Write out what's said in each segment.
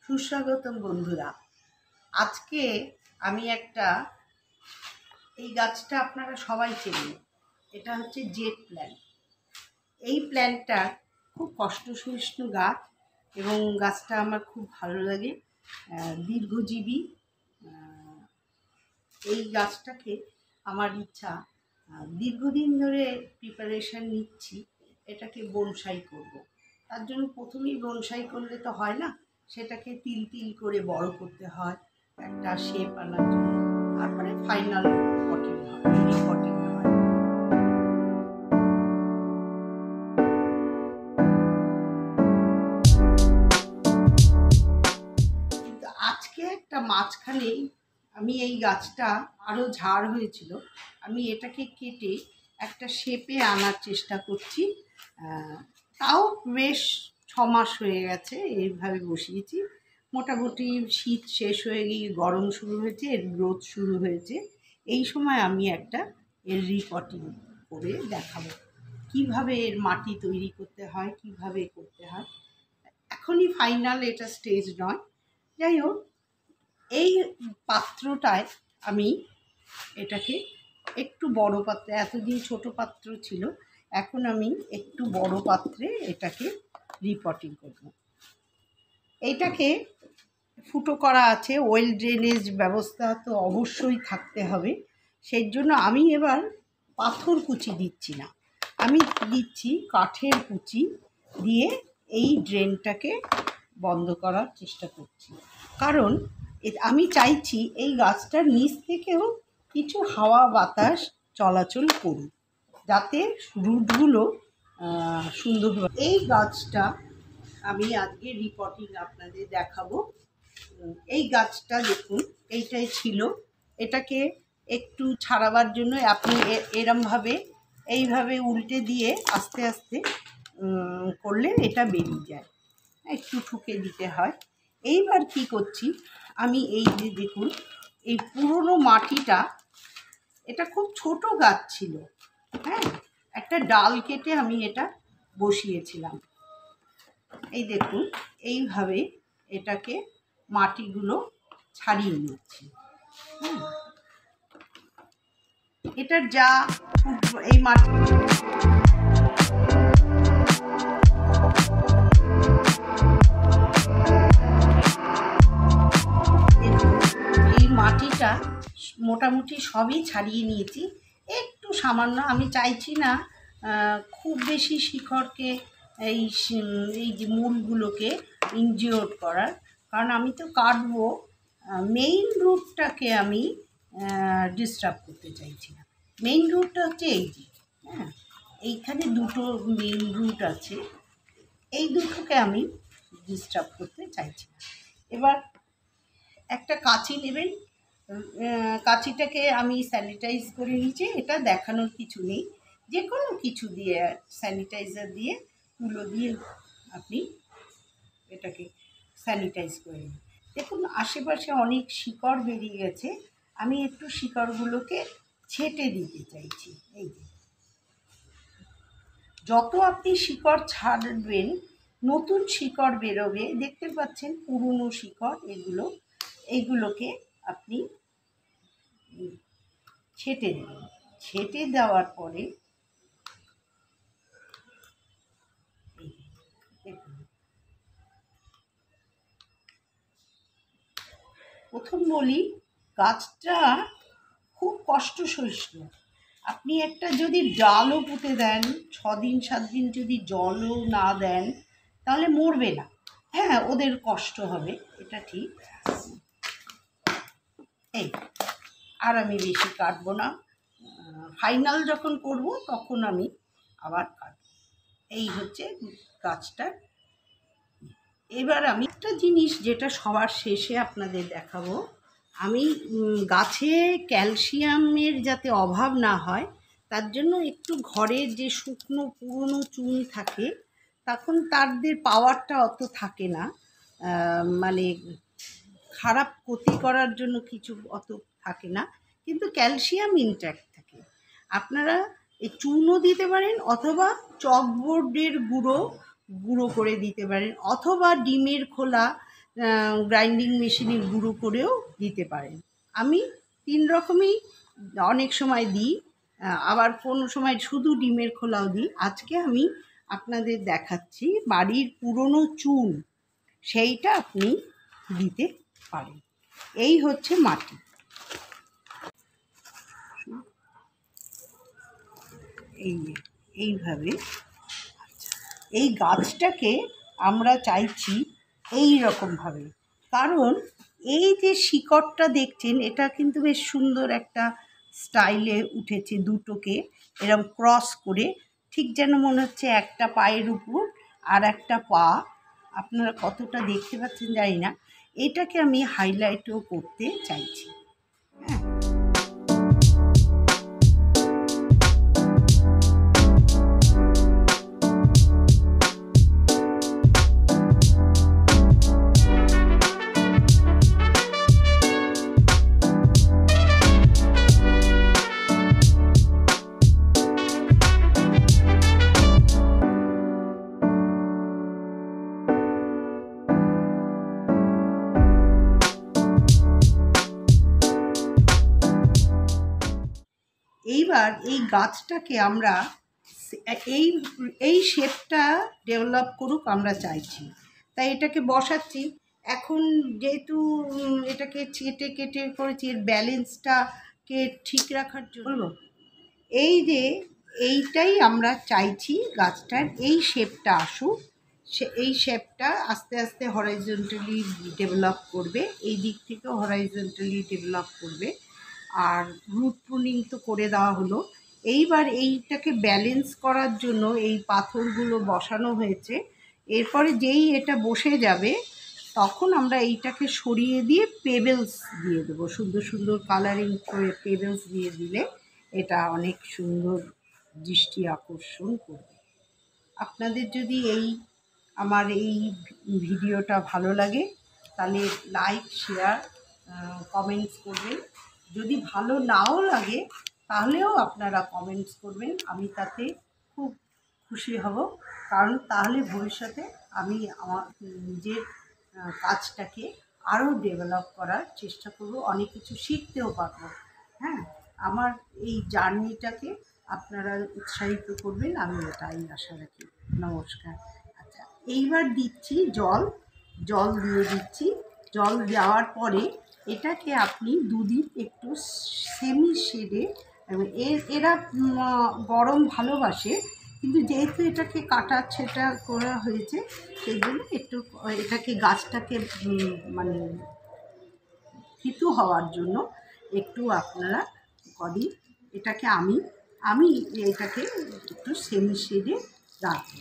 সুস্বাগতম বন্ধুরা। আজকে আমি এই গাছটা আপনারা সবাই চেনেন, এটা হচ্ছে জেট প্ল্যান্ট। এই প্ল্যান্টটা খুব কষ্টসহিষ্ণু গাছ এবং গাছটা আমার খুব ভালো লাগে, দীর্ঘজীবী। এই গাছটাকে আমার ইচ্ছা, দীর্ঘদিন ধরে প্রিপারেশন নিচ্ছি, এটাকে বনসাই করব। তার জন্য প্রথমেই বনসাই করলে তো হয় না, সেটাকে তিল তিল করে বড় করতে হয় একটা শেপ আনার জন্য, তারপরে ফাইনাল পটিং হয়, রিপটিং হয়। কিন্তু আজকে একটা মাঝখানেই আমি এই গাছটা আরও ঝাড় হয়েছিল, আমি এটাকে কেটে একটা শেপে আনার চেষ্টা করছি। তাও বেশ 6 মাস হয়ে গেছে এইভাবে বসিয়েছি। মোটামুটি শীত শেষ হয়ে গিয়ে গরম শুরু হয়েছে, এর গ্রোথ শুরু হয়েছে। এই সময় আমি এর রিপটিং করে দেখাবো কিভাবে এর মাটি তৈরি করতে হয়, কিভাবে করতে হয়। এখনই ফাইনাল এটা স্টেজ নয়। যাই হোক, এই পাত্রটায় আমি এটাকে একটু বড় পাত্রে, এতদিন ছোট পাত্র ছিল, এখন আমি একটু বড় পাত্রে এটাকে রিপটিং করব। এইটাকে ফুটো করা আছে, ওয়েল ড্রেনেজ ব্যবস্থা তো অবশ্যই থাকতে হবে। সেই জন্য আমি এবার পাথর কুচি দিচ্ছি না, আমি দিচ্ছি কাঠের কুচি দিয়ে এই ড্রেনটাকে বন্ধ করার চেষ্টা করছি। কারণ আমি চাইছি এই গাছটার নিচ থেকেও কিছু হাওয়া বাতাস চলাচল করুক, যাতে রুটগুলো সুন্দরভাবে। এই গাছটা আমি আজকে রিপটিং আপনাদের দেখাবো। এই গাছটা দেখুন, এইটাই ছিল, এটাকে একটু ছাড়াবার জন্য আপনি এইভাবে উল্টে দিয়ে আস্তে আস্তে করলে এটা বেরিয়ে যায়, একটু ঠুকে দিতে হয়। এইবার কি করছি, আমি এই যে দেখুন, এই পুরনো মাটিটা, এটা খুব ছোট গাছ ছিল, হ্যাঁ, একটা ডাল কেটে আমি এটা বসিয়েছিলাম। এই দেখুন, এইভাবে এটাকে মাটিগুলো ছাড়িয়ে নিচ্ছি। এটার যা এই মাটি, এই মাটিটা মোটামুটি সবই ছাড়িয়ে নিয়েছি। একটু সামান্য, আমি চাইছি না খুব বেশি শিকড়কে, এই যে মূলগুলোকে ইনজিওর করার, কারণ আমি তো কাটবো, মেইন রুটটাকে আমি ডিস্টার্ব করতে চাইছি না। মেইন রুটটা হচ্ছে এই যে, হ্যাঁ, এইখানে দুটো মেইন রুট আছে, এই দুটোকে আমি ডিস্টার্ব করতে চাইছি না। এবার একটা কাঁচি নেবেন, কাঁচিটাকে আমি স্যানিটাইজ করে নিয়েছি, এটা দেখানোর কিছু নেই, যে কোনো কিছু দিয়ে স্যানিটাইজার দিয়ে, তুলো দিয়ে আপনি এটাকে স্যানিটাইজ করে নিন। দেখুন আশেপাশে অনেক শিকড় বেরিয়ে গেছে, আমি একটু শিকড়গুলোকে ছেঁটে দিতে চাইছি। এই যে, যত আপনি শিকড় ছাড়বেন নতুন শিকড় বেরোবে, দেখতে পাচ্ছেন পুরনো শিকড়, এইগুলোকে আপনি ছেঁটে দেবেন। ছেঁটে দেওয়ার পরে প্রথম বলি, গাছটা খুব কষ্ট সহিষ্ণু। আপনি একটা যদি ডালও পুঁতে দেন, 6 দিন 7 দিন যদি জলও না দেন, তাহলে মরবে না। হ্যাঁ, ওদের কষ্ট হবে, এটা ঠিক। এই, আর আমি বেশি কাটবো না, ফাইনাল যখন করব তখন আমি আবার কাটব। এই হচ্ছে গাছটা। এবার আমি একটা জিনিস যেটা সবার শেষে আপনাদের দেখাবো, আমি গাছে ক্যালসিয়ামের যাতে অভাব না হয় তার জন্য একটু ঘরের যে শুকনো পুরনো চুন থাকে, তখন তাদের পাওয়ারটা অত থাকে না, মানে খারাপ ক্ষতি করার জন্য কিছু অত থাকে না, কিন্তু ক্যালসিয়াম ইনট্যাক্ট থাকে। আপনারা এই চুনও দিতে পারেন, অথবা চকবোর্ডের গুঁড়ো করে দিতে পারেন, অথবা ডিমের খোলা গ্রাইন্ডিং মেশিনে গুঁড়ো করেও দিতে পারেন। আমি 3 রকমই অনেক সময় দিই, আবার কোনো সময় শুধু ডিমের খোলাও দিই। আজকে আমি আপনাদের দেখাচ্ছি বাড়ির পুরনো চুন, সেইটা আপনি দিতে পারেন। এই হচ্ছে মাটি। এইভাবে এই গাছটাকে আমরা চাইছি এই রকমভাবে, কারণ এই যে শিকড়টা দেখছেন এটা কিন্তু বেশ সুন্দর একটা স্টাইলে উঠেছে, দুটোকে এরকম ক্রস করে, ঠিক যেন মনে হচ্ছে একটা পায়ের উপর আর একটা পা। আপনারা কতটা দেখতে পাচ্ছেন জানি না, এটাকে আমি হাইলাইটও করতে চাইছি। হ্যাঁ, এইবার এই গাছটাকে আমরা এই এই শেপটা ডেভেলপ করুক আমরা চাইছি, তাই এটাকে বসাচ্ছি। এখন যেহেতু এটাকে চেটে কেটে করেছি, এর ব্যালেন্সটাকে ঠিক রাখার জন্য এই যে এইটাই আমরা চাইছি গাছটার এই শেপটা আসুক। এই শেপটা আস্তে আস্তে হরাইজন্টালি ডেভেলপ করবে, এই দিক থেকেও হরাইজন্টালি ডেভেলপ করবে। আর রুট প্রুনিং তো করে দেওয়া হলো। এইবার এইটাকে ব্যালেন্স করার জন্য এই পাথরগুলো বসানো হয়েছে। এরপরে যেই এটা বসে যাবে তখন আমরা এইটাকে সরিয়ে দিয়ে পেবেলস দিয়ে দেবো, সুন্দর সুন্দর কালারিং করে পেবেলস দিয়ে দিলে এটা অনেক সুন্দর দৃষ্টি আকর্ষণ করবে। আপনাদের যদি আমার এই ভিডিওটা ভালো লাগে তাহলে লাইক, শেয়ার, কমেন্টস করবেন। যদি ভালো নাও লাগে তাহলেও আপনারা কমেন্টস করবেন, আমি তাতে খুব খুশি হব। কারণ তাহলে ভবিষ্যতে আমি আমার নিজের কাজটাকে আরও ডেভেলপ করার চেষ্টা করব, অনেক কিছু শিখতেও পারবো। হ্যাঁ, আমার এই জার্নিটাকে আপনারা উৎসাহিত করবেন, আমি এটাই আশা রাখি। নমস্কার। আচ্ছা, এইবার দিচ্ছি জল দিয়ে দিচ্ছি। জল দেওয়ার পরে এটাকে আপনি দুদিন একটু সেমি শেডে, এরা গরম ভালোবাসে, কিন্তু যেহেতু এটাকে কাটা ছেঁটা করা হয়েছে সেই জন্য একটু এটাকে গাছটাকে মানে থিতু হওয়ার জন্য একটু আপনারা কদিন এটাকে আমি এটাকে একটু সেমি শেডে রাখবো।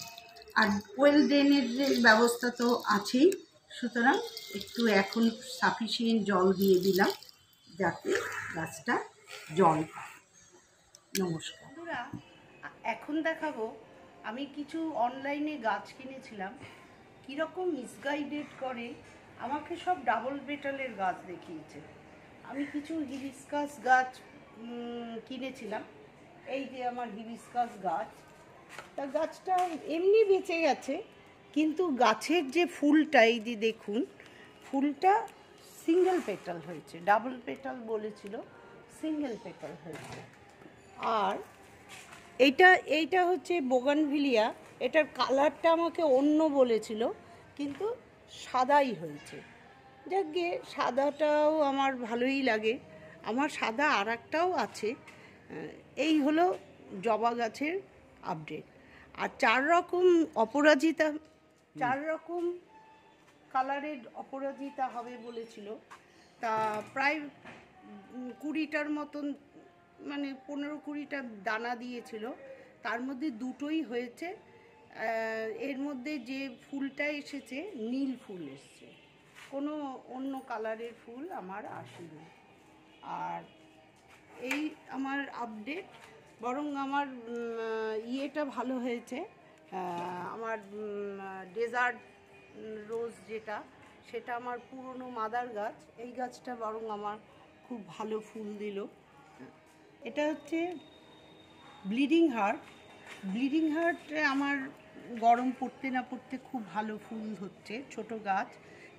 আর ওয়েল ড্রেনের ব্যবস্থা তো আছেই, সুতরাং একটু এখন সাফিসিয়েন্ট জল দিয়ে দিলাম যাতে গাছটা জল পায়। নমস্কার বন্ধুরা, এখন দেখাবো আমি কিছু অনলাইনে গাছ কিনেছিলাম, কীরকম মিসগাইডেড করে আমাকে সব ডাবল পেটালের গাছ দেখিয়েছে। আমি কিছু হিবিস্কাস গাছ কিনেছিলাম, এই যে আমার হিবিস্কাস গাছ, তা গাছটা এমনি বেঁচে গেছে, কিন্তু গাছের যে ফুলটা এই যে দেখুন, ফুলটা সিঙ্গেল পেটাল হয়েছে, ডাবল পেটাল বলেছিল, সিঙ্গেল পেটাল হয়েছে। আর এইটা হচ্ছে বোগানভিলিয়া, এটার কালারটা আমাকে অন্য বলেছিল, কিন্তু সাদাই হয়েছে। যাক গে, সাদাটাও আমার ভালোই লাগে। আমার সাদা আর একটাও আছে। এই হলো জবা গাছের আপডেট। আর 4 রকম অপরাজিতা, 4 রকম কালারের অপরাজিতা হবে বলেছিল, তা প্রায় 20টার মতন, মানে 15-20টা দানা দিয়েছিল, তার মধ্যে দুটোই হয়েছে। এর মধ্যে যে ফুলটা এসেছে নীল ফুল এসছে, কোনো অন্য কালারের ফুল আমার আসেনি। আর এই আমার আপডেট, বরং আমার ইয়েটা ভালো হয়েছে, আমার ডেজার্ট রোজ যেটা, সেটা আমার পুরনো মাদার গাছ, এই গাছটা বরং আমার খুব ভালো ফুল দিল। এটা হচ্ছে ব্লিডিং হার্ট। ব্লিডিং হার্ট আমার গরম পড়তে না পড়তে খুব ভালো ফুল হচ্ছে, ছোট গাছ,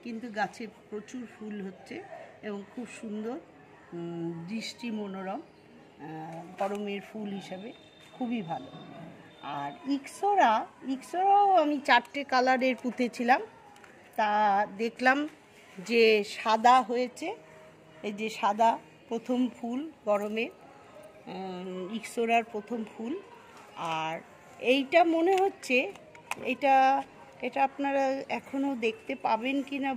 কিন্তু গাছে প্রচুর ফুল হচ্ছে এবং খুব সুন্দর, দৃষ্টি মনোরম, গরমের ফুল হিসাবে খুবই ভালো। আর ইক্সোরাও আমি 4টে কালারের পুঁতেছিলাম, তা দেখলাম যে সাদা হয়েছে। এই যে সাদা প্রথম ফুল, গরমে ইক্সোরার প্রথম ফুল। আর এইটা মনে হচ্ছে এটা আপনারা এখনও দেখতে পাবেন কি না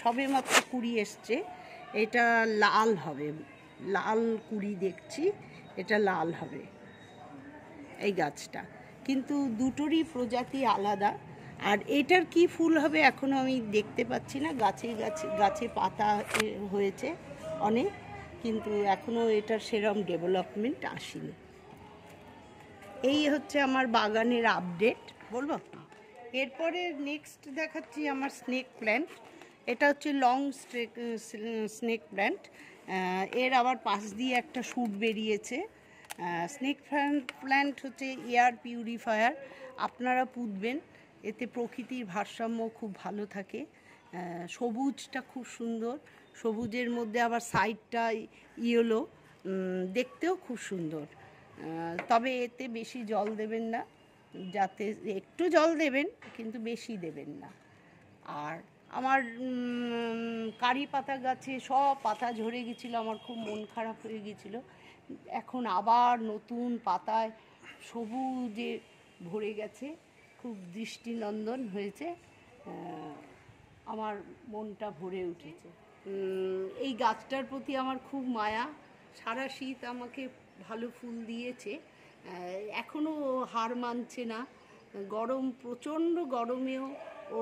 সবে মাত্র কুড়ি এসছে। এটা লাল হবে, লাল কুড়ি দেখছি, এটা লাল হবে এই গাছটা, কিন্তু দুটোরই প্রজাতি আলাদা। আর এটার কি ফুল হবে এখনও আমি দেখতে পাচ্ছি না। গাছে পাতা হয়েছে অনেক, কিন্তু এখনও এটার সেরকম ডেভেলপমেন্ট আসেনি। এই হচ্ছে আমার বাগানের আপডেট, বলবো। এরপরে নেক্সট দেখাচ্ছি আমার স্নেক প্ল্যান্ট। এটা হচ্ছে লং স্নেক প্ল্যান্ট। এর আবার পাশ দিয়ে একটা শুট বেরিয়েছে। স্নেক প্ল্যান্ট হচ্ছে এয়ার পিউরিফায়ার, আপনারা পুঁতবেন, এতে প্রকৃতির ভারসাম্য খুব ভালো থাকে। সবুজটা খুব সুন্দর, সবুজের মধ্যে আবার সাইডটা ইয়েলো, দেখতেও খুব সুন্দর। তবে এতে বেশি জল দেবেন না, যাতে একটু জল দেবেন কিন্তু বেশি দেবেন না। আর আমার কারি পাতা গাছে সব পাতা ঝরে গেছিলো, আমার খুব মন খারাপ হয়ে গেছিলো। এখন আবার নতুন পাতায় সবুজে ভরে গেছে, খুব দৃষ্টিনন্দন হয়েছে, আমার মনটা ভরে উঠেছে। এই গাছটার প্রতি আমার খুব মায়া। সারা শীত আমাকে ভালো ফুল দিয়েছে, এখনও হার মানছে না। গরম, প্রচণ্ড গরমেও ও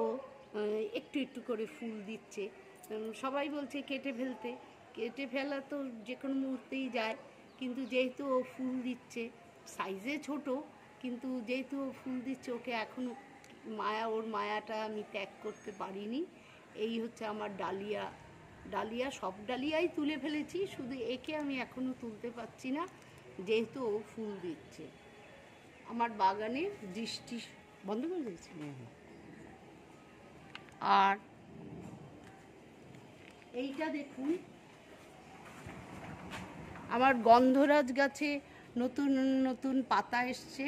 একটু একটু করে ফুল দিচ্ছে। সবাই বলছে কেটে ফেলা তো যে কোনো মুহূর্তেই যায়, কিন্তু যেহেতু ও ফুল দিচ্ছে, সাইজে ছোট, কিন্তু যেহেতু ও ফুল দিচ্ছে, ওকে এখনও ওর মায়াটা আমি ত্যাগ করতে পারিনি। এই হচ্ছে আমার ডালিয়া, সব ডালিয়াই তুলে ফেলেছি, শুধু একে আমি এখনও তুলতে পারছি না, যেহেতু ও ফুল দিচ্ছে। আমার বাগানের দৃষ্টি বন্ধ করে দিয়েছি। আর এইটা দেখুন, আমার গন্ধরাজ গাছে নতুন নতুন পাতা এসছে,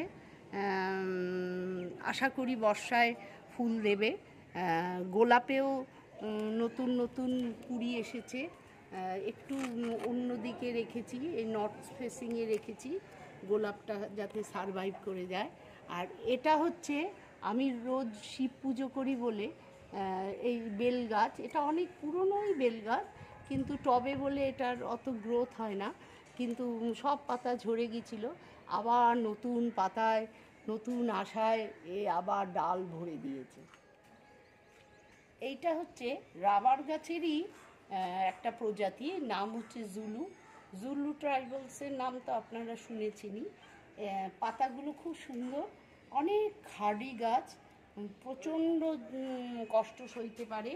আশা করি বর্ষায় ফুল দেবে। গোলাপেও নতুন নতুন কুড়ি এসেছে, একটু অন্যদিকে রেখেছি, এই নর্থ ফেসিংয়ে রেখেছি গোলাপটা যাতে সারভাইভ করে যায়। আর এটা হচ্ছে আমি রোজ শিব পুজো করি বলে এই বেল গাছ, এটা অনেক পুরনোই বেল গাছ, কিন্তু টবে বলে এটার অত গ্রোথ হয় না, কিন্তু সব পাতা ঝরে গিয়েছিলো, আবার নতুন পাতায় নতুন আশায় আবার ডাল ভরে দিয়েছে। এইটা হচ্ছে রাবার গাছেরই একটা প্রজাতি, নাম হচ্ছে জুলু ট্রাইবালসের নাম তো আপনারা শুনেছেনই। পাতাগুলো খুব সুন্দর, অনেক হার্ডি গাছ, প্রচণ্ড কষ্ট সইতে পারে।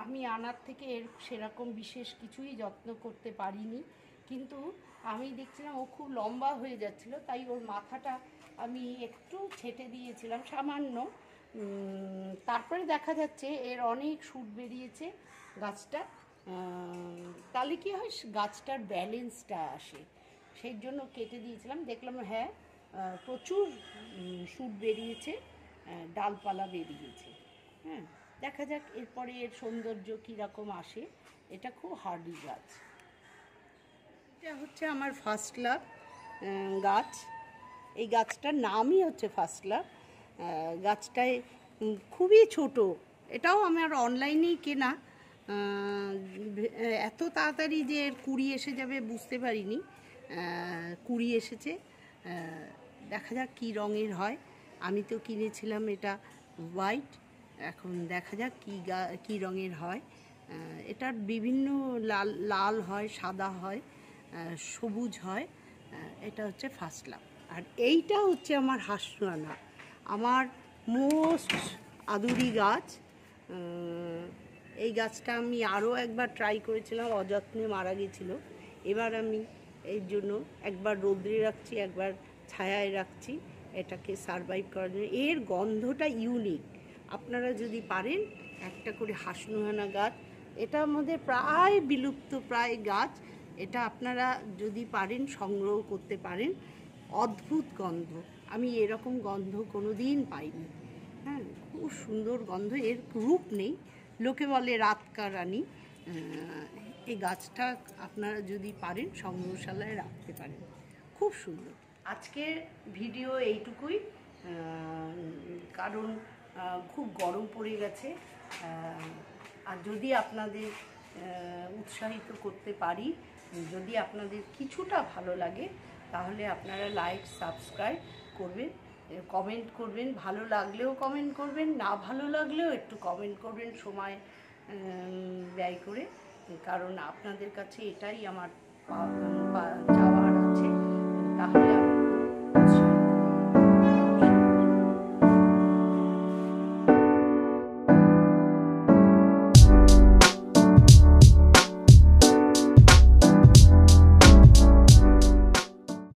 আমি আনার থেকে এর সেরকম বিশেষ কিছুই যত্ন করতে পারিনি, কিন্তু আমি দেখছিলাম ও খুব লম্বা হয়ে যাচ্ছিল, তাই ওর মাথাটা আমি একটু ছেটে দিয়েছিলাম সামান্য। তারপরে দেখা যাচ্ছে এর অনেক শুট বেরিয়েছে গাছটা, তাহলে কী হয়, গাছটার ব্যালেন্সটা আসে, সেই জন্য কেটে দিয়েছিলাম। দেখলাম হ্যাঁ, প্রচুর শুট বেরিয়েছে, ডালপালা বেরিয়েছে। হ্যাঁ, দেখা যাক এরপরে এর সৌন্দর্য কীরকম আসে। এটা খুব হার্ডি গাছ। এটা হচ্ছে আমার ফার্স্ট লাভ গাছ, এই গাছটার নামই হচ্ছে ফার্স্ট লাভ। গাছটায় খুবই ছোট, এটাও আমার অনলাইনেই কেনা, এত তাড়াতাড়ি যে কুড়ি এসে যাবে বুঝতে পারিনি, কুড়ি এসেছে। দেখা যাক কী রঙের হয়। আমি তো কিনেছিলাম এটা হোয়াইট, এখন দেখা যাক কী রঙের হয়। এটার বিভিন্ন লাল হয়, সাদা হয়, সবুজ হয়। এটা হচ্ছে ফার্স্ট লাভ। আর এইটা হচ্ছে আমার হাসনানা, আমার মোস্ট আদুরি গাছ। এই গাছটা আমি আরও একবার ট্রাই করেছিলাম, অযত্নে মারা গেছিলো। এবার আমি এই জন্য একবার রোদ্রে রাখছি, একবার ছায়ায় রাখছি, এটাকে সারভাইভ করার জন্য। এর গন্ধটা ইউনিক, আপনারা যদি পারেন একটা করে হাসনুহানা গাছ। এটা আমাদের প্রায় বিলুপ্ত প্রায় গাছ। এটা আপনারা যদি পারেন সংগ্রহ করতে পারেন। অদ্ভুত গন্ধ, আমি এরকম গন্ধ কোনো দিন পাইনি। হ্যাঁ, খুব সুন্দর গন্ধ, এর রূপ নেই, লোকে বলে রাতকা রানী। এই গাছটা আপনারা যদি পারেন সংগ্রহশালায় রাখতে পারেন, খুব সুন্দর। আজকের ভিডিও এইটুকুই, কারণ খুব গরম পড়ে গেছে। আর যদি আপনাদের উৎসাহিত করতে পারি, যদি আপনাদের কিছুটা ভালো লাগে, তাহলে আপনারা লাইক সাবস্ক্রাইব করবেন, কমেন্ট করবেন। ভালো লাগলেও কমেন্ট করবেন, না ভালো লাগলেও একটু কমেন্ট করবেন সময় ব্যয় করে, কারণ আপনাদের কাছে এটাই আমার চাওয়ার আছে। তাহলে